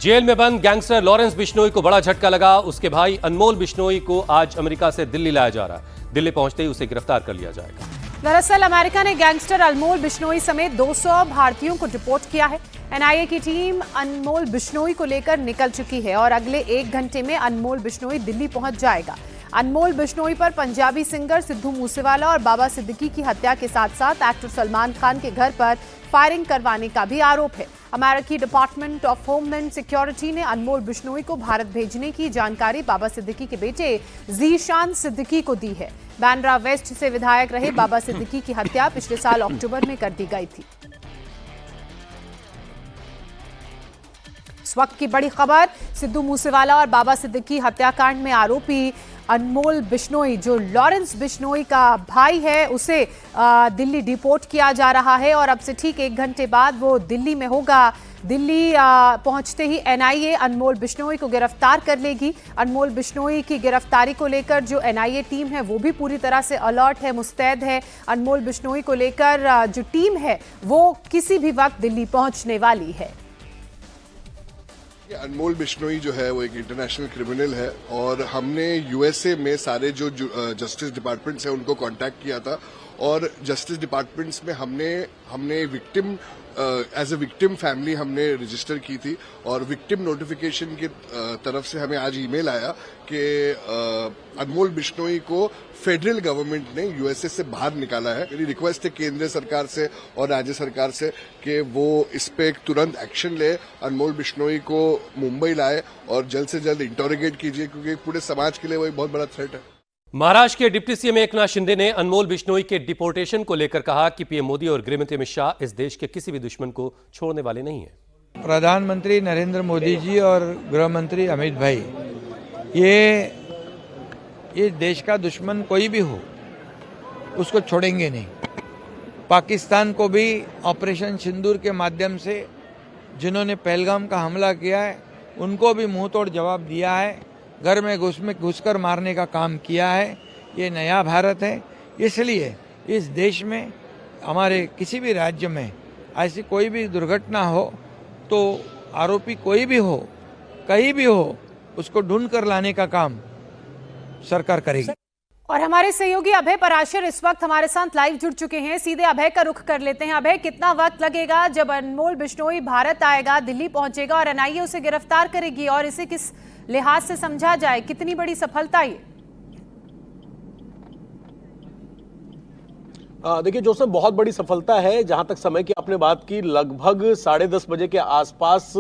Jail में बंद gangster Lawrence Bishnoi को बड़ा झटका लगा। उसके भाई अनमोल बिश्नोई को आज अमेरिका से दिल्ली लाया जा रहा है। दिल्ली पहुंचते ही उसे गिरफ्तार कर लिया जाएगा। दरअसल अमेरिका ने गैंगस्टर अनमोल बिश्नोई समेत 200 भारतीयों को डिपोर्ट किया है। एनआईए की टीम अनमोल बिश्नोई को लेकर निकल चुकी है और अगले 1 घंटे में अनमोल बिश्नोई दिल्ली पहुंच जाएगा। अनमोल बिश्नोई पर पंजाबी सिंगर सिद्धू मूसेवाला और बाबा सिद्दीकी की हत्या के साथ साथ एक्टर सलमान खान के घर पर फायरिंग करवाने का भी आरोप है। अमेरिकी डिपार्टमेंट ऑफ होमलैंड सिक्योरिटी ने अनमोल बिश्नोई को भारत भेजने की जानकारी बाबा सिद्दीकी के बेटे ज़ीशान सिद्दीकी को दी है। बांद्रा वेस्ट से विधायक रहे बाबा सिद्दीकी की हत्या पिछले साल अक्टूबर में कर दी गई थी। इस वक्त की बड़ी खबर, सिद्धू मूसेवाला और बाबा सिद्दीकी हत्याकांड में आरोपी अनमोल बिश्नोई, जो लॉरेंस बिश्नोई का भाई है, उसे दिल्ली डिपोर्ट किया जा रहा है और अब से ठीक 1 घंटे बाद वो दिल्ली में होगा। दिल्ली पहुंचते ही एनआईए अनमोल बिश्नोई को गिरफ्तार कर लेगी। अनमोल बिश्नोई की गिरफ्तारी को लेकर जो एनआईए टीम है वो भी पूरी तरह से अलर्ट है, मुस्तैद है। अनमोल बिश्नोई को लेकर जो टीम है वो किसी भी वक्त दिल्ली पहुंचने वाली है। अनमोल बिश्नोई जो है वो एक इंटरनेशनल क्रिमिनल है और हमने यूएसए में सारे जो जस्टिस डिपार्टमेंट्स हैं उनको कांटेक्ट किया था और जस्टिस डिपार्टमेंट्स में हमने victim as a victim family हमने रजिस्टर की थी और विक्टिम नोटिफिकेशन की तरफ से हमें आज ईमेल आया कि अनमोल बिश्नोई को फेडरल गवर्नमेंट ने यूएसए से बाहर निकाला है। मेरी रिक्वेस्ट है केंद्र सरकार से और राज्य सरकार से कि वो इस पे एक तुरंत एक्शन ले, अनमोल बिश्नोई को मुंबई लाए और जल्द से जल्द इंटरोगेट कीजिए, क्योंकि पूरे समाज के लिए वो एक बहुत बड़ा थ्रेट है। महाराष्ट्र के डिप्टी सीएम एकनाथ शिंदे ने अनमोल बिश्नोई के डिपोर्टेशन को लेकर कहा कि पीएम मोदी और गृहमंत्री अमित शाह इस देश के किसी भी दुश्मन को छोड़ने वाले नहीं हैं। प्रधानमंत्री नरेंद्र मोदी जी और गृह मंत्री अमित भाई, ये देश का दुश्मन कोई भी हो उसको छोड़ेंगे नहीं। पाकिस्तान को भी ऑपरेशन सिंदूर के माध्यम से जिन्होंने पहलगाम का हमला किया है उनको भी मुंह तोड़ जवाब दिया है, घर में घुसकर मारने का काम किया है। ये नया भारत है, इसलिए इस देश में हमारे किसी भी राज्य में ऐसी कोई भी दुर्घटना हो तो आरोपी कोई भी हो, कहीं भी हो, उसको ढूंढ कर लाने का काम सरकार करेगी। और हमारे सहयोगी अभय पराशर इस वक्त हमारे साथ लाइव जुड़ चुके हैं। सीधे अभय का रुख कर लेते हैं। अभय, कितना वक्त लगेगा जब अनमोल बिश्नोई भारत आएगा, दिल्ली पहुंचेगा और एनआईए उसे गिरफ्तार करेगी, और इसे किस लिहाज से समझा जाए, कितनी बड़ी सफलता ये? देखिए जोसेफ, बहुत बड़ी सफलता है। जहां तक समय की आपने बात की, लगभग 10:30 बजे के आसपास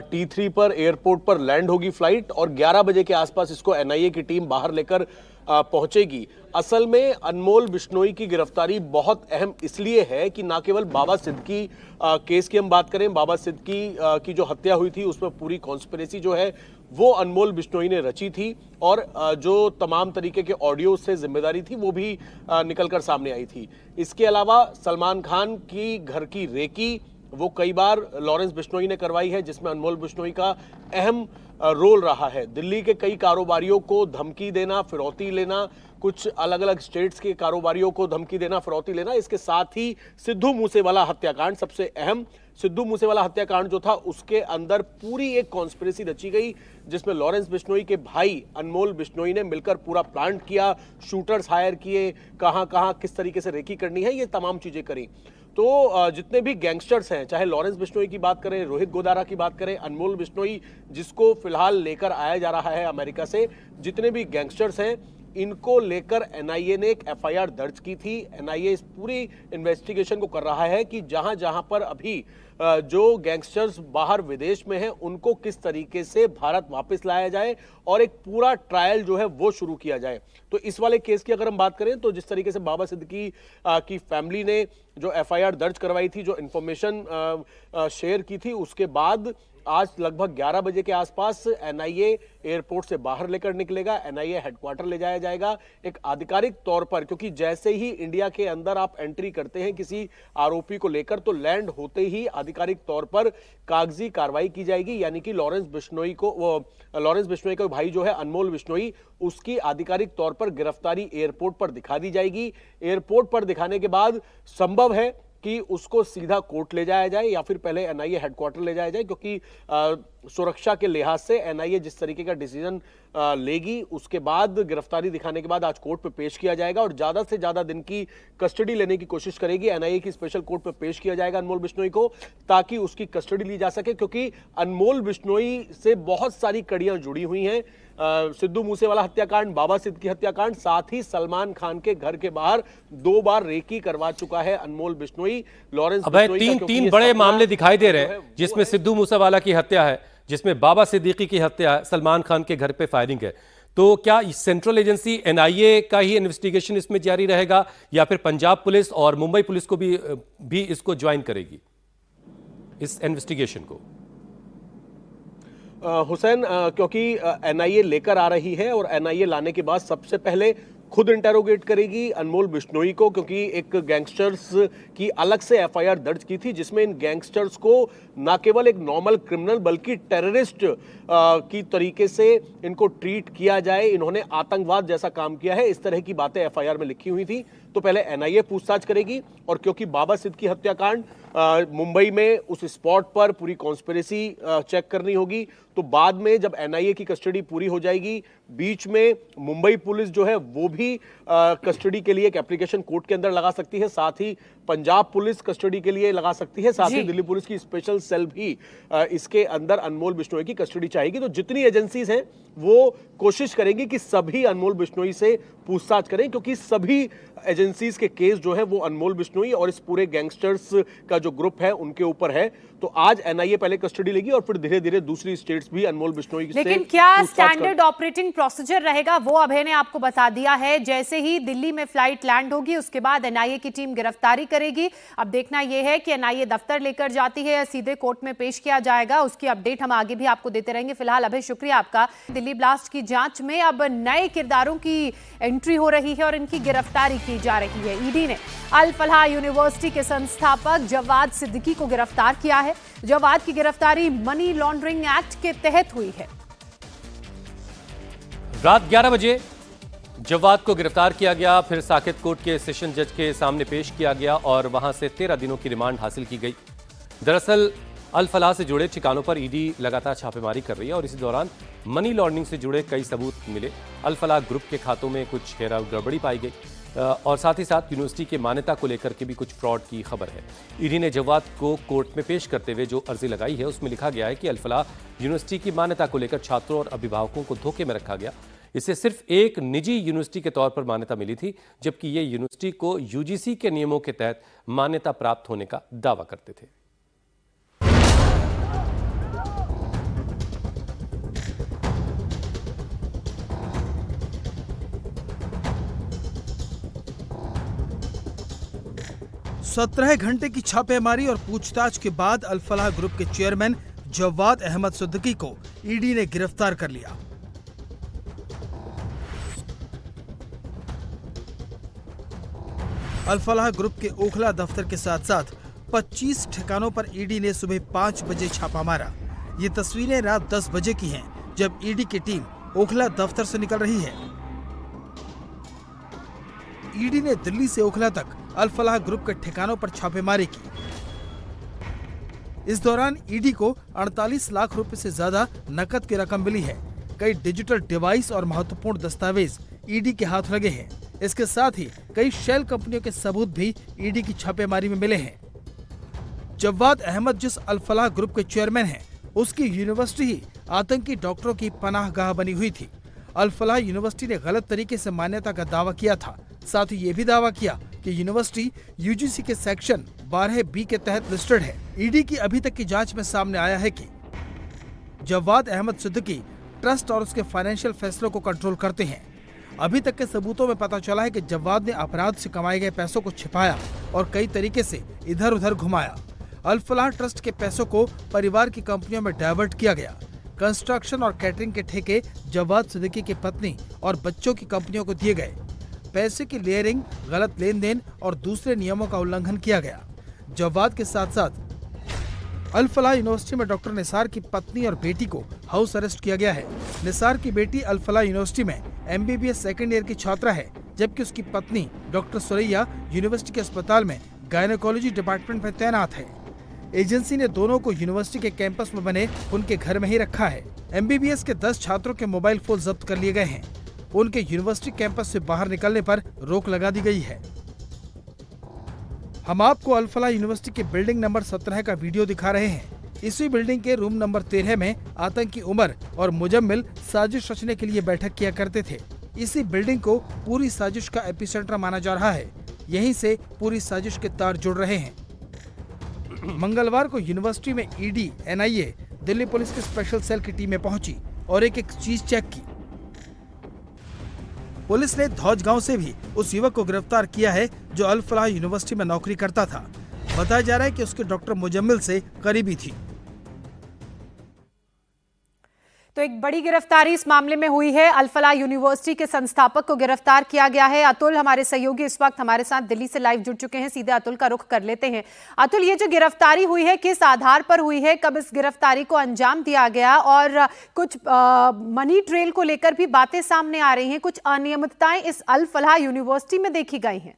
T3 पर एयरपोर्ट पर लैंड होगी फ्लाइट और 11 बजे के आसपास इसको एनआईए की टीम बाहर लेकर पहुंचेगी। असल में अनमोल बिश्नोई की गिरफ्तारी बहुत अहम इसलिए है कि ना केवल बाबा सिद्दीकी केस की हम बात करें, बाबा सिद्दीकी की जो हत्या हुई थी उसमें पूरी कॉन्स्पिरेसी जो है वो अनमोल बिश्नोई ने रची थी और जो तमाम तरीके के ऑडियो से जिम्मेदारी थी वो भी निकलकर सामने आई थी। इसके अलावा सलमान खान की घर की रेकी वो कई बार लॉरेंस बिश्नोई ने करवाई है, जिसमें अनमोल बिश्नोई का अहम रोल रहा है। दिल्ली के कई कारोबारियों को धमकी देना, फिरौती लेना, कुछ अलग अलग स्टेट्स के कारोबारियों को धमकी देना, फिरौती लेना, इसके साथ ही सिद्धू मूसेवाला हत्याकांड, सबसे अहम सिद्धू मूसेवाला हत्याकांड जो था उसके अंदर पूरी एक कॉन्स्पिरेसी रची गई, जिसमें लॉरेंस बिश्नोई के भाई अनमोल बिश्नोई ने मिलकर पूरा प्लान किया, शूटर्स हायर किए, कहां कहां किस तरीके से रेकी करनी है, ये तमाम चीजें करी। तो जितने भी गैंगस्टर्स हैं, चाहे लॉरेंस बिश्नोई की बात करें, रोहित गोदारा की बात करें, अनमोल बिश्नोई जिसको फिलहाल लेकर आया जा रहा है अमेरिका से, जितने भी गैंगस्टर्स हैं इनको लेकर एनआईए ने एक एफआईआर दर्ज की थी। एनआईए इस पूरी इन्वेस्टिगेशन को कर रहा है कि जहां जहां पर अभी जो गैंगस्टर्स बाहर विदेश में हैं उनको किस तरीके से भारत वापस लाया जाए और एक पूरा ट्रायल जो है वो शुरू किया जाए। तो इस वाले केस की अगर हम बात करें तो जिस तरीके से बाबा सिद्दीकी की फैमिली ने जो एफआईआर दर्ज करवाई थी, जो इंफॉर्मेशन शेयर की थी, उसके बाद आज लगभग 11 बजे के आसपास एनआईए एयरपोर्ट से बाहर लेकर निकलेगा, एनआईए हेडक्वार्टर ले जाया जाएगा एक आधिकारिक तौर पर, क्योंकि जैसे ही इंडिया के अंदर आप एंट्री करते हैं किसी आरोपी को लेकर तो लैंड होते ही आधिकारिक तौर पर कागजी कार्रवाई की जाएगी, यानी कि लॉरेंस बिश्नोई का भाई जो है अनमोल बिश्नोई, उसकी आधिकारिक तौर पर गिरफ्तारी एयरपोर्ट पर दिखा दी जाएगी। एयरपोर्ट पर दिखाने के बाद संभव है कि उसको सीधा कोर्ट ले जाया जाए या फिर पहले एनआईए हेडक्वार्टर ले जाया जाए, क्योंकि सुरक्षा के लिहाज से एनआईए जिस तरीके का डिसीजन लेगी, उसके बाद गिरफ्तारी दिखाने के बाद आज कोर्ट पे पेश किया जाएगा और ज्यादा से ज्यादा दिन की कस्टडी लेने की कोशिश करेगी एनआईए की स्पेशल कोर्ट पे पेश किया जाएगा अनमोल बिश्नोई को, ताकि उसकी कस्टडी ली जा सके, क्योंकि अनमोल बिश्नोई से बहुत सारी कड़ियां जुड़ी हुई हैं। सिद्धू मूसेवाला हत्याकांड, बाबा सिद्दीकी हत्याकांड, साथ ही सलमान खान के घर के बाहर 2 बार रेकी करवा चुका है अनमोल बिश्नोई। लॉरेंस अब तीन बड़े मामले दिखाई दे रहे हैं, जिसमें सिद्धू मूसेवाला की हत्या है, जिसमें बाबा सिद्दीकी की हत्या है, सलमान खान के घर पे फायरिंग है। तो क्या सेंट्रल एजेंसी एनआईए का ही इन्वेस्टिगेशन इसमें जारी रहेगा या फिर पंजाब पुलिस और मुंबई पुलिस को भी इसको ज्वाइन करेगी, इस इन्वेस्टिगेशन को? हुसैन, क्योंकि एनआईए लेकर आ रही है और एनआईए लाने के बाद सबसे पहले खुद इंटेरोगेट करेगी अनमोल बिश्नोई को, क्योंकि एक गैंगस्टर्स की अलग से एफआईआर दर्ज की थी, जिसमें इन गैंगस्टर्स को न केवल एक नॉर्मल क्रिमिनल बल्कि टेररिस्ट की तरीके से इनको ट्रीट किया जाए, इन्होंने आतंकवाद जैसा काम किया है, इस तरह की बातें एफआईआर में लिखी हुई थी। तो पहले एनआईए पूछताछ करेगी, और क्योंकि बाबा सिद्दीकी हत्याकांड मुंबई में उस स्पॉट पर पूरी कॉन्स्पिरेसी चेक करनी होगी, तो बाद में जब एनआईए की कस्टडी पूरी हो जाएगी, बीच में मुंबई पुलिस जो है वो भी कस्टडी के लिए एक एप्लीकेशन कोर्ट के अंदर लगा सकती है, साथ ही पंजाब पुलिस कस्टडी के लिए लगा सकती है, साथ ही दिल्ली पुलिस की स्पेशल सेल भी इसके अंदर अनमोल बिश्नोई की कस्टडी चाहेगी। तो जितनी एजेंसीज हैं वो कोशिश करेंगी कि सभी अनमोल बिश्नोई से पूछताछ करें, क्योंकि सभी एजेंसीज के केस जो है वो अनमोल बिश्नोई और इस पूरे गैंगस्टर्स का जो ग्रुप है उनके ऊपर है। तो आज एनआईए पहले कस्टडी लेगी और फिर धीरे धीरे दूसरी स्टेट्स भी अनमोल बिश्नोई से लेकिन क्या स्टैंडर्ड ऑपरेटिंग प्रोसीजर रहेगा वो अभय ने आपको बता दिया है। जैसे ही दिल्ली में फ्लाइट लैंड होगी उसके बाद एनआईए की टीम गिरफ्तारी करेगी। अब देखना यह है कि एनआईए दफ्तर लेकर जाती है या सीधे कोर्ट में पेश किया जाएगा, उसकी अपडेट हम आगे भी आपको देते रहेंगे। फिलहाल अभय शुक्रिया आपका। दिल्ली ब्लास्ट की जांच में अब नए किरदारों की एंट्री हो रही है और इनकी गिरफ्तारी की जा रही है। ईडी ने अल फलाह यूनिवर्सिटी के संस्थापक जवाद सिद्दीकी को गिरफ्तार किया है। जवाद की गिरफ्तारी मनी लॉन्ड्रिंग एक्ट के तहत हुई है। रात 11 बजे जवाद को गिरफ्तार किया गया, फिर साकेत कोर्ट के सेशन जज के सामने पेश किया गया और वहां से 13 दिनों की रिमांड हासिल की गई। दरअसल अल फलाह से जुड़े ठिकानों पर ईडी लगातार छापेमारी कर रही है और इसी दौरान मनी लॉन्ड्रिंग से जुड़े कई सबूत मिले। अल फलाह ग्रुप के खातों में कुछ हेरा गड़बड़ी पाई गई और साथ ही साथ यूनिवर्सिटी के मान्यता को लेकर के भी कुछ फ्रॉड की खबर है। ईडी ने जवाद को कोर्ट में पेश करते हुए जो अर्जी लगाई है उसमें लिखा गया है कि अल फलाह यूनिवर्सिटी की मान्यता को लेकर छात्रों और अभिभावकों को धोखे में रखा गया। इसे सिर्फ एक निजी यूनिवर्सिटी के तौर पर मान्यता मिली थी, जबकि ये यूनिवर्सिटी को यूजीसी के नियमों के तहत मान्यता प्राप्त होने का दावा करते थे। सत्रह घंटे की छापेमारी और पूछताछ के बाद अल फलाह ग्रुप के चेयरमैन जवाद अहमद सिद्दीकी को ईडी ने गिरफ्तार कर लिया। अल फलाह ग्रुप के ओखला दफ्तर के साथ साथ 25 ठिकानों पर ईडी ने सुबह 5 बजे छापा मारा। ये तस्वीरें रात 10 बजे की हैं, जब ईडी की टीम ओखला दफ्तर से निकल रही है। ईडी ने दिल्ली से ओखला तक अल फलाह ग्रुप के ठिकानों पर छापेमारी की। इस दौरान ईडी को 48 लाख रुपए से ज्यादा नकद की रकम मिली है। कई डिजिटल डिवाइस और महत्वपूर्ण दस्तावेज ईडी के हाथ लगे हैं। इसके साथ ही कई शेल कंपनियों के सबूत भी ईडी की छापेमारी में मिले हैं। जवाद अहमद जिस अल फलाह ग्रुप के चेयरमैन हैं, उसकी यूनिवर्सिटी ही आतंकी डॉक्टरों की पनाहगाह बनी हुई थी। अल फलाह यूनिवर्सिटी ने गलत तरीके से मान्यता का दावा किया था। साथ ही ये भी दावा किया कि यूनिवर्सिटी यूजीसी के सेक्शन 12B के तहत लिस्टेड है। ईडी की अभी तक की जांच में सामने आया है कि जवाद अहमद सिद्दीकी ट्रस्ट और उसके फाइनेंशियल फैसलों को कंट्रोल करते हैं। अभी तक के सबूतों में पता चला है कि जवाद ने अपराध से कमाए गए पैसों को छिपाया और कई तरीके से इधर उधर घुमाया। अल फलाह ट्रस्ट के पैसों को परिवार की कंपनियों में डाइवर्ट किया गया। कंस्ट्रक्शन और कैटरिंग के ठेके जवाद सिद्दीकी की पत्नी और बच्चों की कंपनियों को दिए गए। पैसे की लेयरिंग, गलत लेन देन और दूसरे नियमों का उल्लंघन किया गया। जवाद के साथ साथ अल फलाह यूनिवर्सिटी में डॉक्टर निसार की पत्नी और बेटी को हाउस अरेस्ट किया गया है। निसार की बेटी अल फलाह यूनिवर्सिटी में MBBS सेकेंड ईयर की छात्रा है, जबकि उसकी पत्नी डॉक्टर सुरैया यूनिवर्सिटी के अस्पताल में गायनेकोलॉजी डिपार्टमेंट में तैनात है। एजेंसी ने दोनों को यूनिवर्सिटी के कैंपस में बने उनके घर में ही रखा है। MBBS के 10 छात्रों के मोबाइल फोन जब्त कर लिए गए हैं। उनके यूनिवर्सिटी कैंपस से बाहर निकलने पर रोक लगा दी गई है। हम आपको अल फलाह यूनिवर्सिटी के बिल्डिंग नंबर 17 का वीडियो दिखा रहे हैं। इसी बिल्डिंग के रूम नंबर 13 में आतंकी उमर और मुजम्मिल साजिश रचने के लिए बैठक किया करते थे। इसी बिल्डिंग को पूरी साजिश का एपिसेंटर माना जा रहा है। यहीं से पूरी साजिश के तार जुड़ रहे हैं। मंगलवार को यूनिवर्सिटी में ईडी, NIA, दिल्ली पुलिस के स्पेशल सेल की टीमें पहुंची और एक एक चीज चेक की। पुलिस ने धौज गांव से भी उस युवक को गिरफ्तार किया है जो अल फलाह यूनिवर्सिटी में नौकरी करता था। बताया जा रहा है कि उसके डॉक्टर मुजम्मिल से करीबी थी। तो एक बड़ी गिरफ्तारी इस मामले में हुई है। अल फलाह यूनिवर्सिटी के संस्थापक को गिरफ्तार किया गया है। अतुल हमारे सहयोगी इस वक्त हमारे साथ दिल्ली से लाइव जुड़ चुके हैं। सीधे अतुल का रुख कर लेते हैं। अतुल, ये जो गिरफ्तारी हुई है किस आधार पर हुई है, कब इस गिरफ्तारी को अंजाम दिया गया, और कुछ मनी ट्रेल को लेकर भी बातें सामने आ रही हैं, कुछ अनियमितताएं इस अल फलाह यूनिवर्सिटी में देखी गई हैं?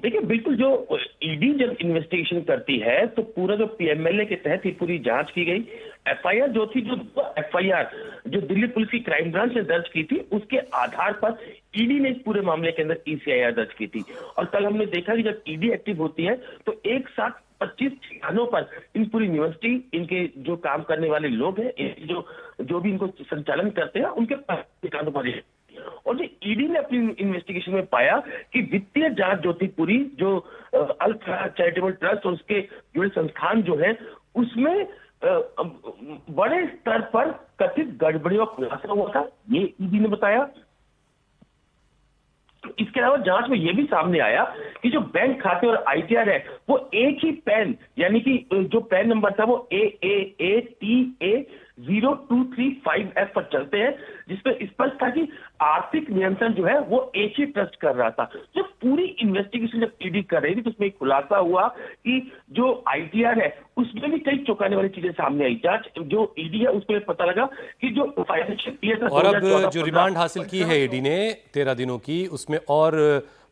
देखिए, बिल्कुल जो ईडी जब इन्वेस्टिगेशन करती है तो पूरा जो PMLA के तहत ही पूरी जांच की गई। FIR जो थी, जो FIR जो दिल्ली पुलिस की क्राइम ब्रांच ने दर्ज की थी, उसके आधार पर ईडी ने इस पूरे मामले के अंदर ECIR दर्ज की थी। और कल हमने देखा कि जब ईडी एक्टिव होती है तो एक साथ 25 ठिकानों पर इन पूरी यूनिवर्सिटी, इनके जो काम करने वाले लोग हैं, जो भी इनको संचालन करते हैं, उनके ठिकानों पर। और जो ईडी ने अपनी इन्वेस्टिगेशन में पाया कि वित्तीय जांच जो थी पूरी, जो अल फलाह चैरिटेबल ट्रस्ट और उसके जुड़े संस्थान जो है, उसमें बड़े स्तर पर कथित गड़बड़ियों का खुलासा हुआ था, ये ईडी ने बताया। इसके अलावा जांच में यह भी सामने आया कि जो बैंक खाते और ITR है वो एक ही पैन, यानी कि जो पैन नंबर था वो AAATA 0235F पर चलते हैं, जिसमें स्पष्ट था कि आर्थिक नियंत्रण जो है वो एक ही ट्रस्ट कर रहा था। जब पूरी इन्वेस्टिगेशन जब ईडी कर रही थी तो उसमें खुलासा हुआ कि जो ITR है उसमें भी कई चौंकाने वाली चीजें सामने आई। जांच जो ईडी है उसमें पता लगा कि जो फाइनेंशियल ईयर, और अब जो रिमांड हासिल की है ईडी ने 13 दिनों की, उसमें और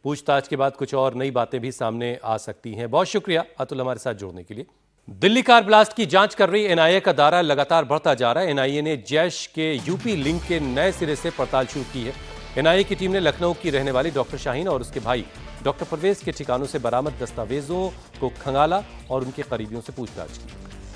पूछताछ के बाद कुछ और नई बातें भी सामने आ सकती हैं। बहुत शुक्रिया अतुल हमारे साथ जुड़ने के लिए। दिल्ली कार ब्लास्ट की जांच कर रही NIA का दायरा लगातार बढ़ता जा रहा है। NIA ने जैश के यूपी लिंक के नए सिरे से पड़ताल शुरू की है। NIA की टीम ने लखनऊ की रहने वाली डॉक्टर शाहीन और उसके भाई डॉक्टर परवेज के ठिकानों से बरामद दस्तावेजों को खंगाला और उनके करीबियों से पूछताछ की।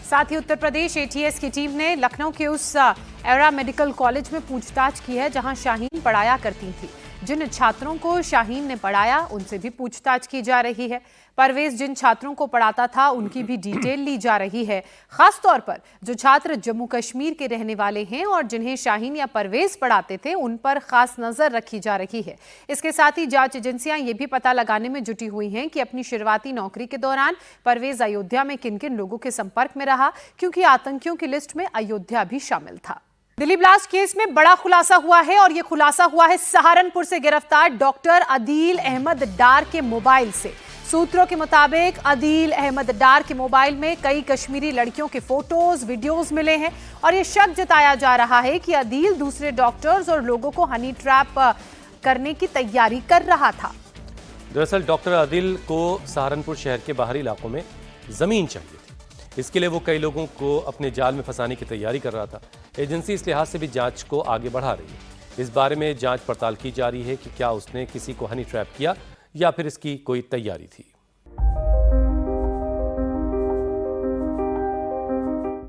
साथ ही उत्तर प्रदेश ATS की टीम ने लखनऊ के उस एरा मेडिकल कॉलेज में पूछताछ की है जहां शाहीन पढ़ाया करती थी। जिन छात्रों को शाहीन ने पढ़ाया उनसे भी पूछताछ की जा रही है। परवेज जिन छात्रों को पढ़ाता था उनकी भी डिटेल ली जा रही है। खास तौर पर जो छात्र जम्मू कश्मीर के रहने वाले हैं और जिन्हें शाहीन या परवेज पढ़ाते थे, उन पर खास नजर रखी जा रही है। इसके साथ ही जांच एजेंसियां ये भी पता लगाने में जुटी हुई हैं कि अपनी शुरुआती नौकरी के दौरान परवेज अयोध्या में किन किन लोगों के संपर्क में रहा, क्योंकि आतंकियों की लिस्ट में अयोध्या भी शामिल था। दिल्ली ब्लास्ट केस में बड़ा खुलासा हुआ है और यह खुलासा हुआ है सहारनपुर से गिरफ्तार डॉक्टर अदील अहमद डार के मोबाइल से। सूत्रों के मुताबिक अदील अहमद डार के मोबाइल में कई कश्मीरी लड़कियों के फोटोज, वीडियोज मिले हैं और यह शक जताया जा रहा है कि अदील दूसरे डॉक्टर्स और लोगों को हनी ट्रैप करने की तैयारी कर रहा था। दरअसल डॉक्टर अदील को सहारनपुर शहर के बाहरी इलाकों में जमीन चाहिए थी। इसके लिए वो कई लोगों को अपने जाल में फंसाने की तैयारी कर रहा था। एजेंसी इस लिहाज से भी जांच को आगे बढ़ा रही है। इस बारे में जांच पड़ताल की जा रही है कि क्या उसने किसी को हनी ट्रैप किया या फिर इसकी कोई तैयारी थी।